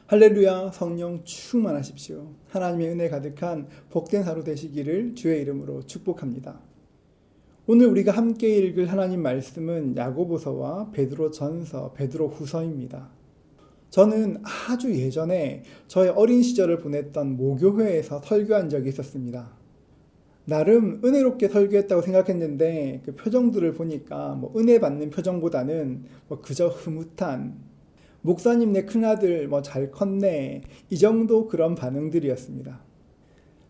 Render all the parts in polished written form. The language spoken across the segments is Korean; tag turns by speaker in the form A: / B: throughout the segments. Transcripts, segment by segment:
A: 할렐루야. 성령 충만하십시오. 하나님의 은혜 가득한 복된 하루 되시기를 주의 이름으로 축복합니다. 오늘 우리가 함께 읽을 하나님 말씀은 야고보서와 베드로전서, 베드로후서입니다. 저는 아주 예전에 저의 어린 시절을 보냈던 모교회에서 설교한 적이 있었습니다. 나름 은혜롭게 설교했다고 생각했는데 그 표정들을 보니까 은혜 받는 표정보다는 그저 흐뭇한, 목사님 내 큰아들 잘 컸네, 이 정도 그런 반응들이었습니다.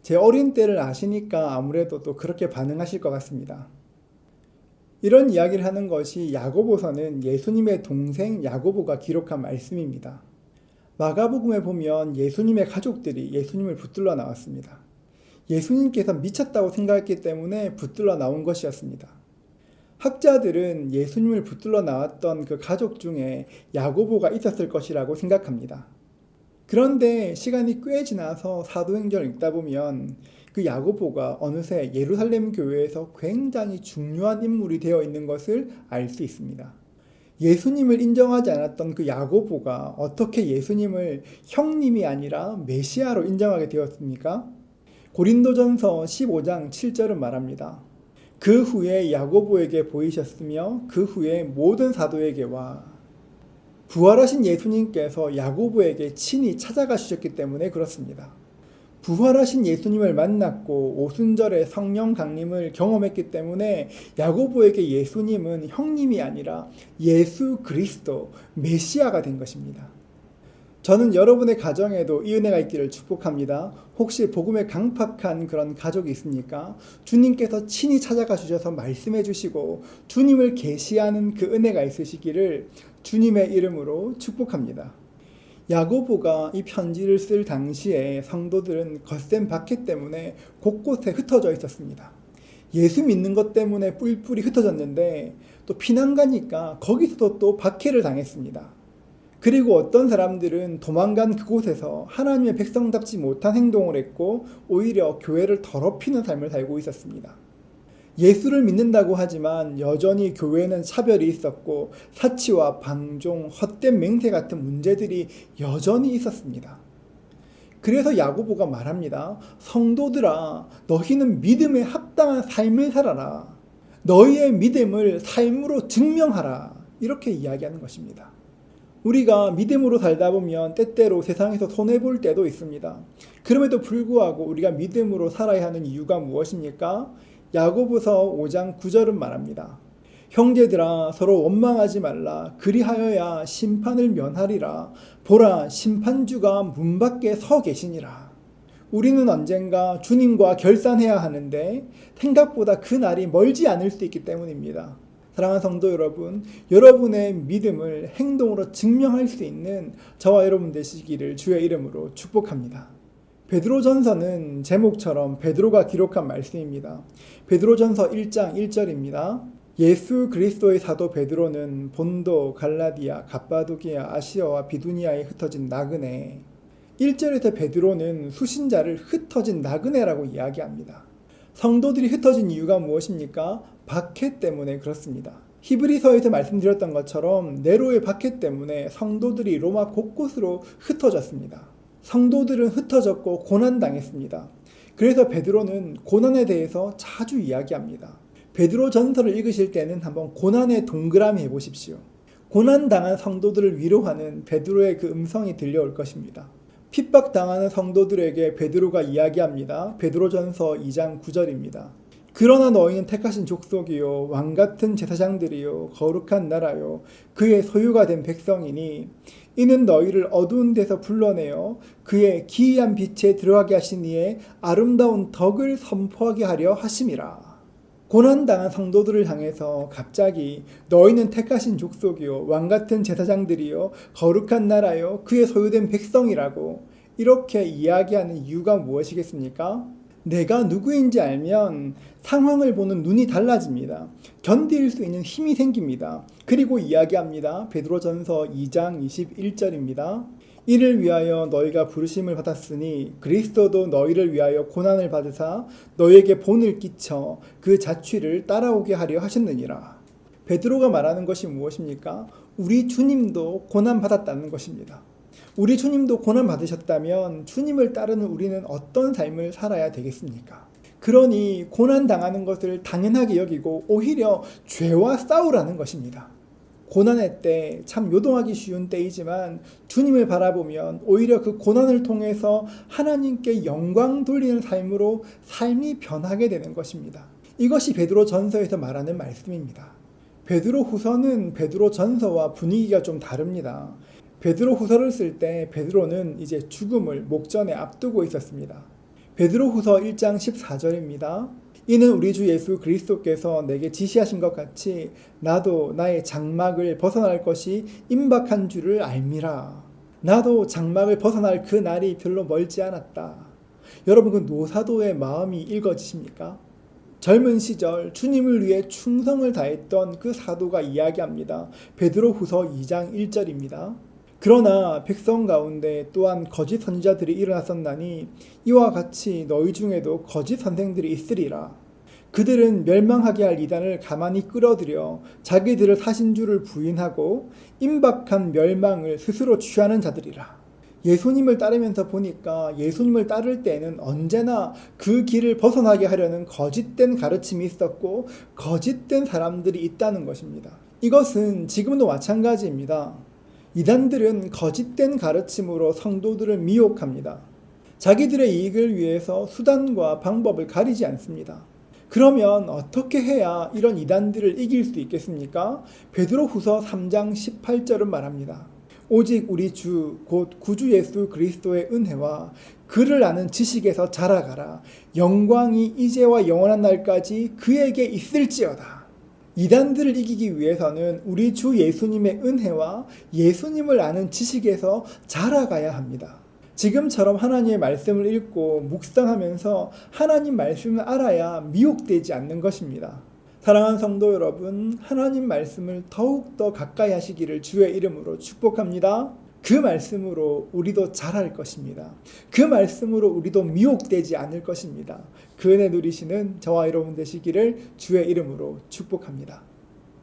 A: 제 어린 때를 아시니까 아무래도 또 그렇게 반응하실 것 같습니다. 이런 이야기를 하는 것이 야고보서는 예수님의 동생 야고보가 기록한 말씀입니다. 마가복음에 보면 예수님의 가족들이 예수님을 붙들러 나왔습니다. 예수님께서 미쳤다고 생각했기 때문에 붙들러 나온 것이었습니다. 학자들은 예수님을 붙들러 나왔던 그 가족 중에 야고보가 있었을 것이라고 생각합니다. 그런데 시간이 꽤 지나서 사도행전을 읽다 보면 그 야고보가 어느새 예루살렘 교회에서 굉장히 중요한 인물이 되어 있는 것을 알 수 있습니다. 예수님을 인정하지 않았던 그 야고보가 어떻게 예수님을 형님이 아니라 메시아로 인정하게 되었습니까? 고린도전서 15장 7절은 말합니다. 그 후에 야고보에게 보이셨으며 그 후에 모든 사도에게와, 부활하신 예수님께서 야고보에게 친히 찾아가셨기 때문에 그렇습니다. 부활하신 예수님을 만났고 오순절에 성령 강림을 경험했기 때문에 야고보에게 예수님은 형님이 아니라 예수 그리스도 메시아가 된 것입니다. 저는 여러분의 가정에도 이 은혜가 있기를 축복합니다. 혹시 복음에 강팍한 그런 가족이 있습니까? 주님께서 친히 찾아가 주셔서 말씀해 주시고 주님을 계시하는 그 은혜가 있으시기를 주님의 이름으로 축복합니다. 야고보가 이 편지를 쓸 당시에 성도들은 거센 박해 때문에 곳곳에 흩어져 있었습니다. 예수 믿는 것 때문에 뿔뿔이 흩어졌는데 또 피난 가니까 거기서도 또 박해를 당했습니다. 그리고 어떤 사람들은 도망간 그곳에서 하나님의 백성답지 못한 행동을 했고 오히려 교회를 더럽히는 삶을 살고 있었습니다. 예수를 믿는다고 하지만 여전히 교회에는 차별이 있었고 사치와 방종, 헛된 맹세 같은 문제들이 여전히 있었습니다. 그래서 야고보가 말합니다. 성도들아, 너희는 믿음에 합당한 삶을 살아라. 너희의 믿음을 삶으로 증명하라. 이렇게 이야기하는 것입니다. 우리가 믿음으로 살다 보면 때때로 세상에서 손해볼 때도 있습니다. 그럼에도 불구하고 우리가 믿음으로 살아야 하는 이유가 무엇입니까? 야고보서 5장 9절은 말합니다. 형제들아, 서로 원망하지 말라. 그리하여야 심판을 면하리라. 보라, 심판주가 문 밖에 서 계시니라. 우리는 언젠가 주님과 결산해야 하는데 생각보다 그 날이 멀지 않을 수 있기 때문입니다. 사랑하는 성도 여러분, 여러분의 믿음을 행동으로 증명할 수 있는 저와 여러분 되시기를 주의 이름으로 축복합니다. 베드로전서는 제목처럼 베드로가 기록한 말씀입니다. 베드로전서 1장 1절입니다. 예수 그리스도의 사도 베드로는 본도, 갈라디아, 갑바도기아, 아시아와 비두니아에 흩어진 나그네. 1절에서 베드로는 수신자를 흩어진 나그네라고 이야기합니다. 성도들이 흩어진 이유가 무엇입니까? 박해 때문에 그렇습니다. 히브리서에서 말씀드렸던 것처럼 네로의 박해 때문에 성도들이 로마 곳곳으로 흩어졌습니다. 성도들은 흩어졌고 고난당했습니다. 그래서 베드로는 고난에 대해서 자주 이야기합니다. 베드로 전서를 읽으실 때는 한번 고난의 동그라미 해보십시오. 고난당한 성도들을 위로하는 베드로의 그 음성이 들려올 것입니다. 핍박당하는 성도들에게 베드로가 이야기합니다. 베드로전서 2장 9절입니다. 그러나 너희는 택하신 족속이요 왕같은 제사장들이요 거룩한 나라요 그의 소유가 된 백성이니 이는 너희를 어두운 데서 불러내어 그의 기이한 빛에 들어가게 하신 이의 아름다운 덕을 선포하게 하려 하심이라. 고난당한 성도들을 향해서 갑자기 너희는 택하신 족속이요 왕같은 제사장들이요 거룩한 나라요 그의 소유된 백성이라고 이렇게 이야기하는 이유가 무엇이겠습니까? 내가 누구인지 알면 상황을 보는 눈이 달라집니다. 견딜 수 있는 힘이 생깁니다. 그리고 이야기합니다. 베드로전서 2장 21절입니다. 이를 위하여 너희가 부르심을 받았으니 그리스도도 너희를 위하여 고난을 받으사 너희에게 본을 끼쳐 그 자취를 따라오게 하려 하셨느니라. 베드로가 말하는 것이 무엇입니까? 우리 주님도 고난 받았다는 것입니다. 우리 주님도 고난 받으셨다면 주님을 따르는 우리는 어떤 삶을 살아야 되겠습니까? 그러니 고난 당하는 것을 당연하게 여기고 오히려 죄와 싸우라는 것입니다. 고난의 때 참 요동하기 쉬운 때이지만 주님을 바라보면 오히려 그 고난을 통해서 하나님께 영광 돌리는 삶으로 삶이 변하게 되는 것입니다. 이것이 베드로 전서에서 말하는 말씀입니다. 베드로 후서는 베드로 전서와 분위기가 좀 다릅니다. 베드로 후서를 쓸 때 베드로는 이제 죽음을 목전에 앞두고 있었습니다. 베드로 후서 1장 14절입니다. 이는 우리 주 예수 그리스도께서 내게 지시하신 것 같이 나도 나의 장막을 벗어날 것이 임박한 줄을 알미라. 나도 장막을 벗어날 그 날이 별로 멀지 않았다. 여러분, 그 노사도의 마음이 읽어지십니까? 젊은 시절 주님을 위해 충성을 다했던 그 사도가 이야기합니다. 베드로 후서 2장 1절입니다. 그러나 백성 가운데 또한 거짓 선지자들이 일어났었나니 이와 같이 너희 중에도 거짓 선생들이 있으리라. 그들은 멸망하게 할 이단을 가만히 끌어들여 자기들을 사신 줄을 부인하고 임박한 멸망을 스스로 취하는 자들이라. 예수님을 따르면서 보니까 예수님을 따를 때는 언제나 그 길을 벗어나게 하려는 거짓된 가르침이 있었고 거짓된 사람들이 있다는 것입니다. 이것은 지금도 마찬가지입니다. 이단들은 거짓된 가르침으로 성도들을 미혹합니다. 자기들의 이익을 위해서 수단과 방법을 가리지 않습니다. 그러면 어떻게 해야 이런 이단들을 이길 수 있겠습니까? 베드로 후서 3장 18절은 말합니다. 오직 우리 주 곧 구주 예수 그리스도의 은혜와 그를 아는 지식에서 자라가라. 영광이 이제와 영원한 날까지 그에게 있을지어다. 이단들을 이기기 위해서는 우리 주 예수님의 은혜와 예수님을 아는 지식에서 자라가야 합니다. 지금처럼 하나님의 말씀을 읽고 묵상하면서 하나님 말씀을 알아야 미혹되지 않는 것입니다. 사랑하는 성도 여러분, 하나님 말씀을 더욱더 가까이 하시기를 주의 이름으로 축복합니다. 그 말씀으로 우리도 자랄 것입니다. 그 말씀으로 우리도 미혹되지 않을 것입니다. 그 은혜 누리시는 저와 여러분 되시기를 주의 이름으로 축복합니다.